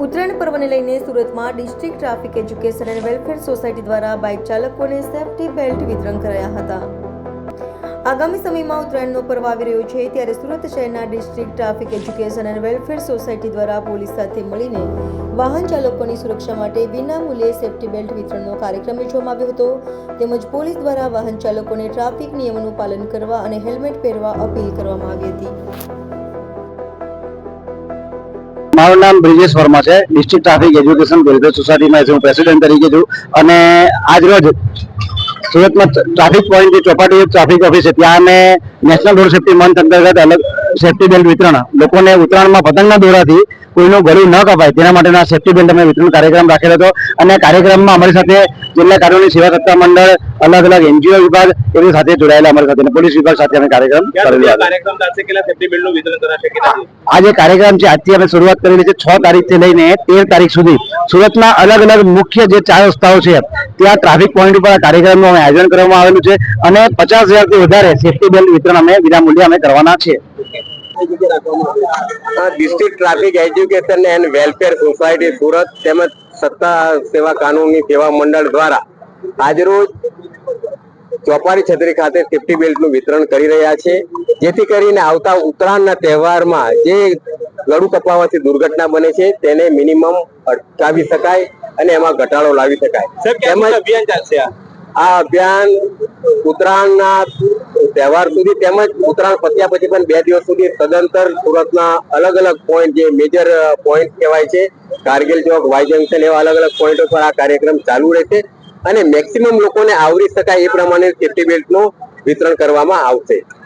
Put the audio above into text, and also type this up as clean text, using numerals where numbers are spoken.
ઉત્તરાયણ પર્વને લઈને સુરતમાં district traffic education and welfare society દ્વારા બાઇક ચાલકોને સેફટી બેલ્ટ વિતરણ કરાયા હતા। આગામી સમયમાં ઉત્તરાયણનો પર્વ આવી રહ્યો છે ત્યારે સુરત શહેરના district traffic education and welfare society દ્વારા પોલીસ સાથે મળીને વાહન ચાલકોની સુરક્ષા માટે વિનામૂલ્યે સેફટી બેલ્ટ વિતરણનો કાર્યક્રમ યોજવામાં આવ્યો હતો। તેમજ પોલીસ દ્વારા વાહન ચાલકોને ટ્રાફિક નિયમોનું પાલન કરવા અને હેલ્મેટ પહેરવા અપીલ કરવામાં આવી હતી। મારું નામ બ્રિજેશ વર્મા છે। ડિસ્ટ્રિક્ટ ટ્રાફિક એજ્યુકેશન વેલફેર સોસાયટીમાં હું પ્રેસિડેન્ટ તરીકે છું અને આજ રોજ સુરતમાં traffic point Chowpatty traffic office છે ત્યાં અમે નેશનલ રોડ સેફ્ટી મંથ અંતર્ગત અલગ સેફ્ટી બેલ્ટ વિતરણ લોકોને ઉત્તરાયણમાં પતંગના દોરાથી કોઈનું ગળું ન કપાય તેના માટેના સેફ્ટી બેલ્ટ અમે વિતરણ કાર્યક્રમ રાખેલો હતો અને કાર્યક્રમમાં અમારી સાથે જિલ્લા કાનૂની સેવા સત્તા મંડળ, અલગ અલગ એનજીઓ વિભાગ એની સાથે જોડાયેલા અમારી સાથે પોલીસ વિભાગ સાથે અમે કાર્યક્રમ કરેલો। આ જે કાર્યક્રમ છે આજથી અમે શરૂઆત કરેલી છે 6 તારીખથી લઈને 13 તારીખ સુધી સુરતના અલગ અલગ મુખ્ય જે 4 રસ્તાઓ છે ત્યાં ટ્રાફિક પોઈન્ટ ઉપર આ કાર્યક્રમનું અમે આયોજન કરવામાં આવેલું છે અને 50,000થી વધારે સેફ્ટી બેલ્ટ વિતરણ અમે વિનામૂલ્યે અમે કરવાના છે। District traffic education and welfare society Surat તેમજ સત્તા સેવા કાનૂની સેવા મંડળ દ્વારા આજરોજ ચોપાટી છત્રી ખાતે સેફ્ટી બેલ્ટનું વિતરણ કરી રહ્યા છે, જેથી કરીને આવતા ઉત્તરાયણના તહેવારમાં જે ગળું કપાવવાથી દુર્ઘટના બને છે તેને મિનિમમ અટકાવી શકાય અને એમાં ઘટાડો લાવી શકાય। આ અભિયાન ઉત્તરાયણના તહેવાર સુધી તેમજ ઉત્તરાયણ પત્યા પછી પણ 2 દિવસ સુધી સદંતર સુરતના અલગ અલગ પોઈન્ટ જે મેજર પોઈન્ટ કહેવાય છે, કારગિલ ચોક, વાય જંકશન એવા અલગ અલગ પોઈન્ટો પર આ કાર્યક્રમ ચાલુ રહેશે અને મેક્સિમમ લોકોને આવરી શકાય એ પ્રમાણે સેફ્ટી બેલ્ટનું વિતરણ કરવામાં આવશે।